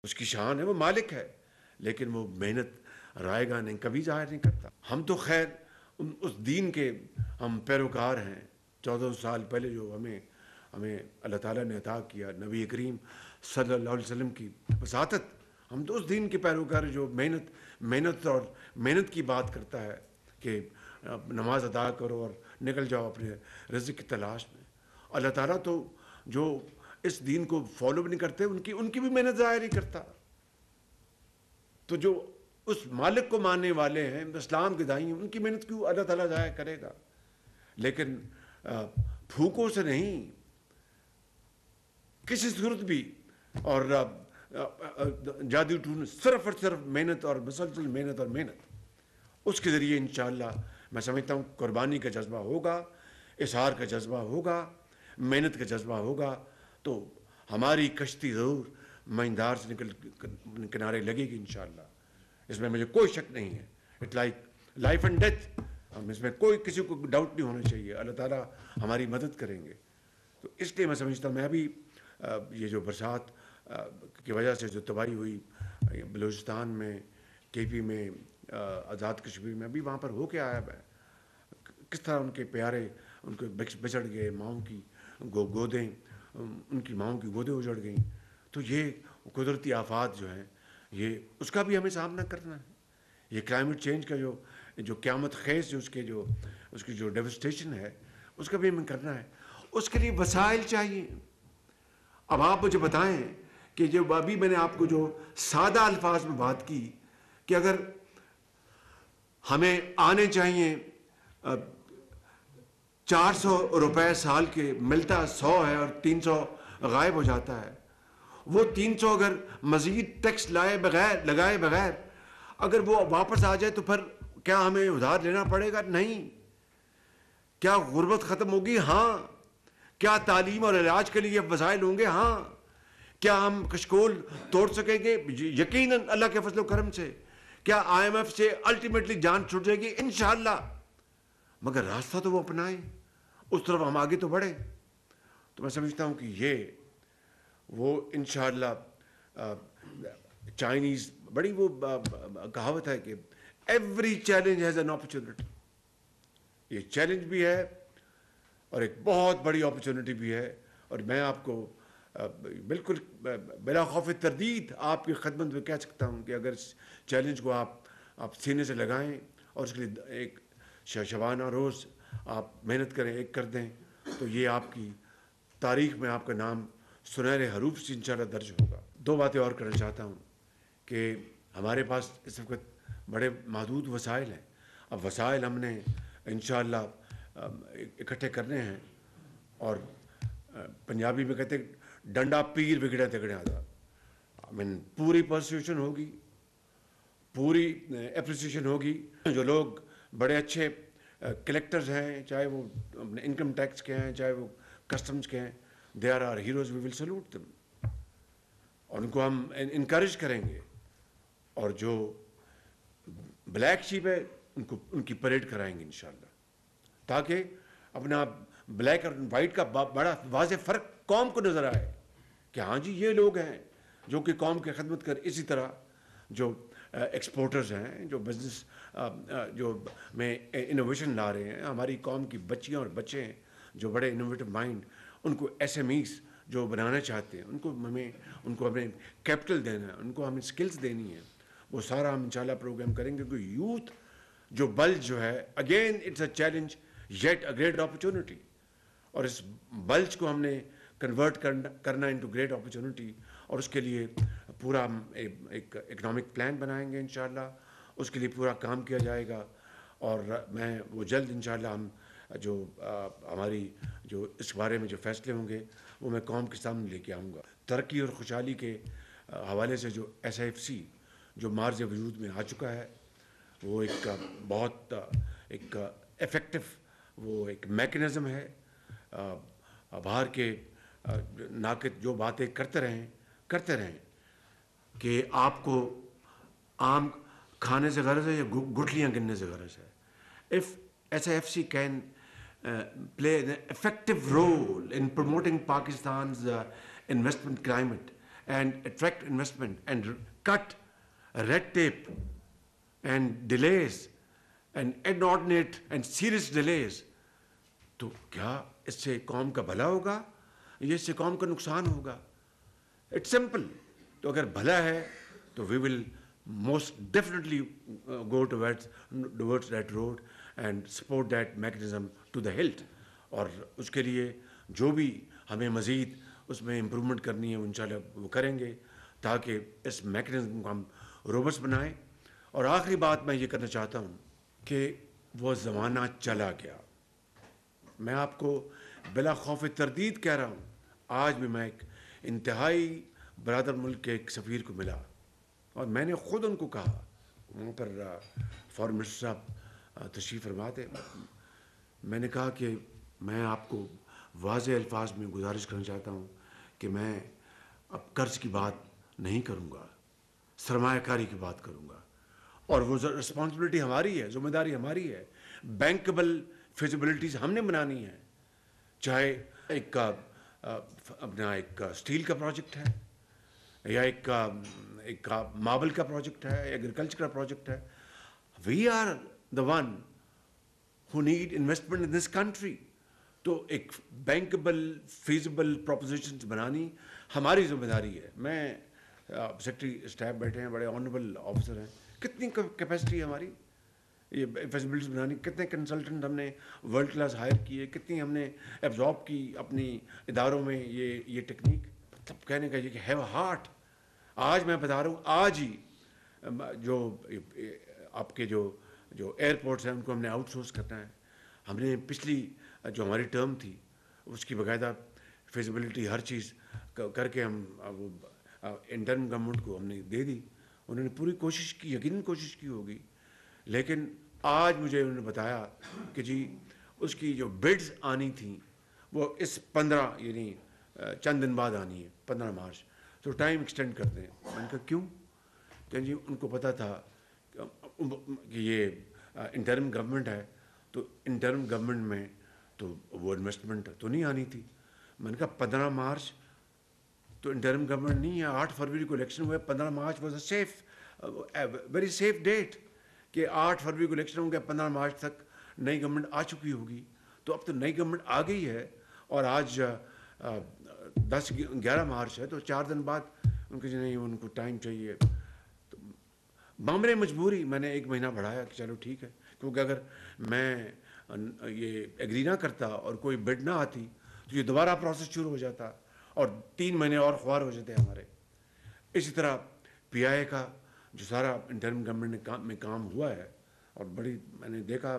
اس کی شان ہے، وہ مالک ہے، لیکن وہ محنت رائے گاہ نہیں کبھی ظاہر نہیں کرتا. ہم تو خیر اس دین کے ہم پیروکار ہیں. 14 سال پہلے جو ہمیں اللہ تعالیٰ نے عطا کیا، نبی کریم صلی اللہ علیہ وسلم کی وساطت، ہم تو اس دین کے پیروکار جو محنت کی بات کرتا ہے کہ نماز ادا کرو اور نکل جاؤ اپنے رزق کی تلاش میں. اللہ تعالیٰ تو جو اس دین کو فالو بھی نہیں کرتے ان کی بھی محنت ضائع نہیں کرتا. تو جو اس مالک کو ماننے والے ہیں، اسلام کے دائی ہیں، ان کی محنت کیوں اللہ تعالیٰ ضائع کرے گا؟ لیکن پھوکوں سے نہیں، کسی صورت بھی، اور جادو ٹون، صرف اور صرف محنت اور مسلسل محنت اور محنت. اس کے ذریعے انشاءاللہ میں سمجھتا ہوں قربانی کا جذبہ ہوگا، اظہار کا جذبہ ہوگا، محنت کا جذبہ ہوگا، تو ہماری کشتی ضرور مہندار سے نکل کنارے لگے گی انشاءاللہ. اس میں مجھے کوئی شک نہیں ہے. It like life and death. ہم اس میں کوئی کسی کو ڈاؤٹ نہیں ہونا چاہیے. اللہ تعالیٰ ہماری مدد کریں گے. تو اس لیے میں سمجھتا ہوں، میں ابھی یہ جو برسات کی وجہ سے جو تباہی ہوئی بلوچستان میں، کے پی میں، آزاد کشمیر میں، ابھی وہاں پر ہو کے آیا ہے. کس طرح ان کے پیارے ان کو بچڑ گئے، ماؤں کی گودیں، ان کی ماؤں کی گودیں اجڑ گئیں. تو یہ قدرتی آفات جو ہیں، یہ اس کا بھی ہمیں سامنا کرنا ہے. یہ کلائمیٹ چینج کا جو قیامت خیز اس کی جو ڈیوسٹیشن ہے، اس کا بھی ہمیں کرنا ہے. اس کے لیے وسائل چاہیے. اب آپ مجھے بتائیں کہ جو ابھی میں نے آپ کو جو سادہ الفاظ میں بات کی کہ اگر ہمیں آنے چاہیے 400 روپے سال کے، ملتا 100 ہے اور 300 غائب ہو جاتا ہے. وہ 300 اگر مزید ٹیکس لگائے بغیر اگر وہ واپس آ جائے تو پھر کیا ہمیں ادھار لینا پڑے گا؟ نہیں. کیا غربت ختم ہوگی؟ ہاں. کیا تعلیم اور علاج کے لیے وسائل ہوں گے؟ ہاں. کیا ہم کشکول توڑ سکیں گے؟ یقیناً اللہ کے فضل و کرم سے. کیا IMF سے الٹیمیٹلی جان چھوٹ جائے گی؟ انشاءاللہ. مگر راستہ تو وہ اپنائیں، اس طرف ہم آگے تو بڑھیں. تو میں سمجھتا ہوں کہ وہ انشاءاللہ چائنیز بڑی وہ کہاوت ہے کہ every challenge has an opportunity. یہ چیلنج بھی ہے اور ایک بہت بڑی اپرچونٹی بھی ہے. اور میں آپ کو بالکل بلا خوف تردید آپ کی خدمت میں کہہ سکتا ہوں کہ اگر اس چیلنج کو آپ سینے سے لگائیں اور اس کے لیے ایک شبانہ روز آپ محنت کریں، ایک کر دیں، تو یہ آپ کی تاریخ میں آپ کا نام سنہرے حروف سے انشاءاللہ درج ہوگا. 2 باتیں اور کرنا چاہتا ہوں کہ ہمارے پاس اس وقت بڑے محدود وسائل ہیں. اب وسائل ہم نے انشاءاللہ اکٹھے کرنے ہیں، اور پنجابی میں کہتے ہیں ڈنڈا پیر بگڑے تگڑے آدھا. پوری پرسیوشن ہوگی، پوری اپریسیشن ہوگی. جو لوگ بڑے اچھے کلیکٹرز ہیں، چاہے وہ انکم ٹیکس کے ہیں، چاہے وہ کسٹمز کے ہیں، they are our heroes, we will salute them. اور ان کو ہم انکریج کریں گے. اور جو بلیک شیپ ہے ان کی پریڈ کرائیں گے انشاءاللہ، تاکہ اپنا بلیک اور وائٹ کا بڑا واضح فرق قوم کو نظر آئے کہ ہاں جی یہ لوگ ہیں جو کہ قوم کی خدمت کر. اسی طرح جو ایکسپورٹرز ہیں، جو بزنس جو میں انوویشن لا رہے ہیں، ہماری قوم کی بچیاں اور بچے ہیں جو بڑے انوویٹو مائنڈ، ان کو SMEs جو بنانا چاہتے ہیں، ان کو ہمیں کیپٹل دینا ہے، ان کو ہمیں سکلز دینی ہے. وہ سارا ہم انشاءاللہ پروگرام کریں گے. کیونکہ یوتھ جو بلج جو ہے، again it's a challenge yet a great opportunity. اور اس بلج کو ہم نے کنورٹ کرنا انٹو گریٹ اپرچونٹی. اور اس کے لیے پورا ہم ایک اکنامک پلان بنائیں گے انشاءاللہ. اس کے لیے پورا کام کیا جائے گا. اور میں وہ جلد انشاءاللہ ہم جو ہماری جو اس بارے میں جو فیصلے ہوں گے وہ میں قوم کے سامنے لے کے آؤں گا. ترقی اور خوشحالی کے حوالے سے جو SIFC جو مارز وجود میں آ چکا ہے، وہ ایک بہت ایک ایفیکٹو وہ ایک میکنزم ہے. باہر کے ناقد جو باتیں کرتے رہیں کہ آپ کو آم کھانے سے غرض ہے یا گٹھلیاں گننے سے غرض ہے. If SIFC can play an effective role in promoting Pakistan's investment climate and attract investment and cut red tape and delays and inordinate and serious delays, تو کیا اس سے قوم کا بھلا ہوگا یا اس سے قوم کا نقصان ہوگا؟ It's simple. تو اگر بھلا ہے تو we will most definitely go towards that road and support that mechanism to the hilt. اور اس کے لیے جو بھی ہمیں مزید اس میں امپرومنٹ کرنی ہے وہ انشاءاللہ وہ کریں گے تاکہ اس میکنزم کو ہم روبسٹ بنائیں. اور آخری بات میں یہ کرنا چاہتا ہوں کہ وہ زمانہ چلا گیا. میں آپ کو بلا خوف تردید کہہ رہا ہوں, آج بھی میں ایک انتہائی برادر ملک کے ایک سفیر کو ملا اور میں نے خود ان کو کہا, وہاں پر فارن منسٹر صاحب تشریف فرما تھے, میں نے کہا کہ میں آپ کو واضح الفاظ میں گزارش کرنا چاہتا ہوں کہ میں اب قرض کی بات نہیں کروں گا, سرمایہ کاری کی بات کروں گا. اور وہ رسپانسبلٹی ہماری ہے, ذمہ داری ہماری ہے. بینکبل فیزیبلٹیز ہم نے بنانی ہے, چاہے ایک اپنا ایک اسٹیل کا پروجیکٹ ہے یا ایک ماربل کا پروجیکٹ ہے, ایگریکلچر کا پروجیکٹ ہے. We are the one who need investment in this country. تو ایک بینکبل فیزیبل پروپوزیشنز بنانی ہماری ذمہ داری ہے. میں سیکرٹری اسٹاف بیٹھے ہیں, بڑے آنریبل آفیسر ہیں, کتنی کیپیسٹی ہے ہماری یہ فیزیبلٹیز بنانی, کتنے کنسلٹنٹ ہم نے ورلڈ کلاس ہائر کیے, کتنی ہم نے ایبزارب کی اپنی اداروں میں یہ ٹیکنیک. مطلب کہنے کا یہ کہ ہیو اے ہارٹ. آج میں بتا رہا ہوں, آج ہی جو آپ کے جو ایئرپورٹس ہیں ان کو ہم نے آؤٹ سورس کرنا ہے. ہم نے پچھلی جو ہماری ٹرم تھی اس کی باقاعدہ فیزیبلٹی ہر چیز کر کے ہم وہ انٹرن گورنمنٹ کو ہم نے دے دی. انہوں نے پوری کوشش کی, یقیناً کوشش کی ہوگی, لیکن آج مجھے انہوں نے بتایا کہ جی اس کی جو بڈز آنی تھیں وہ اس 15 یعنی چند دن بعد آنی ہے, 15 مارچ, تو ٹائم ایکسٹینڈ کر دیں. میں نے کہا کیوں؟ کہ جی ان کو پتہ تھا کہ یہ انٹرم گورنمنٹ ہے تو انٹرم گورنمنٹ میں تو وہ انویسٹمنٹ تو نہیں آنی تھی. میں نے کہا 15 مارچ تو انٹرم گورنمنٹ نہیں ہے, 8 فروری کو الیکشن ہوا ہے. 15 March was a safe very safe date کہ 8 فروری کو الیکشن ہوں گے, 15 مارچ تک نئی گورنمنٹ آ چکی ہوگی. تو اب تو نئی گورنمنٹ آ گئی ہے اور آج 11 مارچ ہے, تو 4 دن بعد ان کے نہیں ان کو ٹائم چاہیے. تو بامرے مجبوری میں نے 1 مہینہ بڑھایا کہ چلو ٹھیک ہے, کیونکہ اگر میں یہ ایگری نہ کرتا اور کوئی بڈ نہ آتی تو یہ دوبارہ پروسیس شروع ہو جاتا اور 3 مہینے اور خوار ہو جاتے ہمارے. اسی طرح پی آئی اے کا جو سارا انٹرم گورنمنٹ میں کام ہوا ہے اور بڑی میں نے دیکھا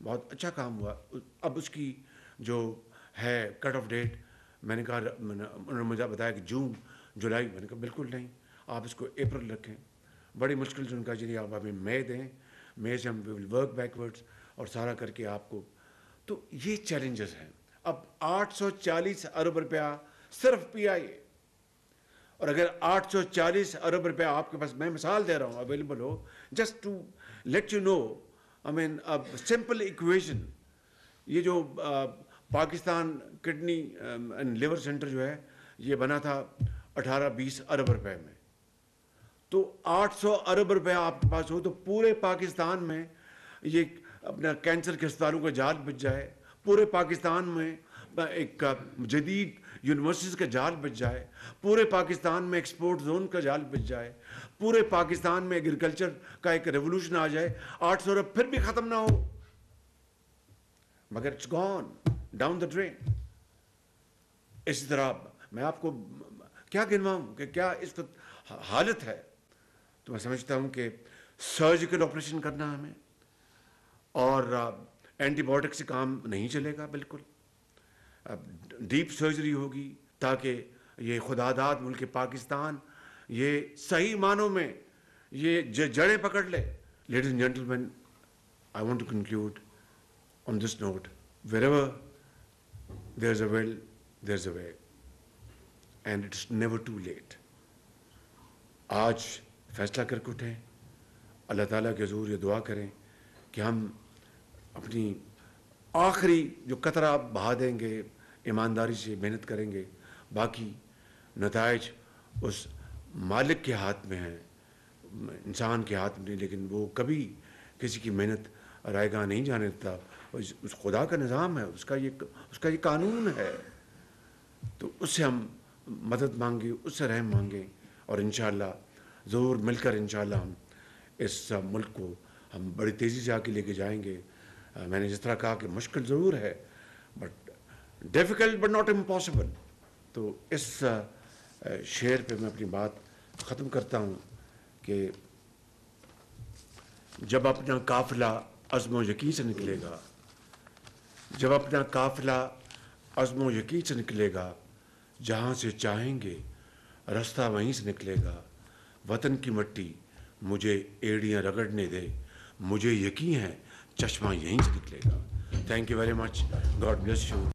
بہت اچھا کام ہوا. اب اس کی جو ہے کٹ آف ڈیٹ, میں نے کہا, انہوں نے مجھے بتایا کہ جون جولائی. میں نے کہا بالکل نہیں, آپ اس کو اپریل رکھیں. بڑی مشکل سے ان کا چلیے آپ ہمیں مئی دیں, مئی سے ہم وی ول ورک بیکورڈس اور سارا کر کے آپ کو. تو یہ چیلنجز ہیں. اب 840 ارب روپیہ صرف پی آئی اے, اور اگر 840 ارب روپیہ آپ کے پاس, میں مثال دے رہا ہوں, اویلیبل ہو, just to let you know, I mean simple equation. یہ جو Pakistan kidney and liver centre جو ہے یہ بنا تھا 18-20 ارب روپے میں. تو 800 ارب روپے آپ کے پاس ہو تو پورے پاکستان میں یہ اپنا کینسر کے اسپتالوں کا جال بچ جائے, پورے پاکستان میں ایک جدید یونیورسٹیز کا جال بچ جائے, پورے پاکستان میں ایکسپورٹ زون کا جال بچ جائے, پورے پاکستان میں ایگریکلچر کا ایک ریولوشن آ جائے, 800 ارب پھر بھی ختم نہ ہو, مگر it's gone down the drain. اسی طرح میں آپ کو کیا گنواؤں کہ کیا اس وقت حالت ہے. تو میں سمجھتا ہوں کہ سرجیکل آپریشن کرنا ہے ہمیں, اور اینٹی بایوٹک سے کام نہیں چلے گا بالکل. ڈیپ سرجری ہوگی تاکہ یہ خدا داد ملک پاکستان یہ صحیح معنوں میں یہ جڑیں پکڑ لے. Ladies and gentleman, I want to conclude on this note, wherever there's a will, there's a way, and it's never too late. آج فیصلہ کر کے اٹھیں, اللہ تعالیٰ کے حضور یہ دعا کریں کہ ہم اپنی آخری جو قطرہ بہا دیں گے, ایمانداری سے محنت کریں گے, باقی نتائج اس مالک کے ہاتھ میں ہے، انسان کے ہاتھ میں نہیں، لیکن وہ کبھی کسی کی محنت رائے گاہ نہیں جانے دیتا. اس خدا کا نظام ہے، اس کا یہ قانون ہے. تو اس سے ہم مدد مانگیں، اس سے رحم مانگیں، اور انشاءاللہ ضرور مل کر انشاءاللہ ہم اس ملک کو ہم بڑی تیزی سے آگے لے کے جائیں گے. میں نے جس طرح کہا کہ مشکل ضرور ہے، bit difficult but not impossible. تو اس شعر پہ میں اپنی بات ختم کرتا ہوں کہ جب اپنا قافلہ عزم و یقین سے نکلے گا، جب اپنا قافلہ عزم و یقین سے نکلے گا، جہاں سے چاہیں گے رستہ وہیں سے نکلے گا. وطن کی مٹی مجھے ایڑیاں رگڑنے دے، مجھے یقین ہے چشمہ یہیں سے نکلے گا. Thank you very much. God bless you.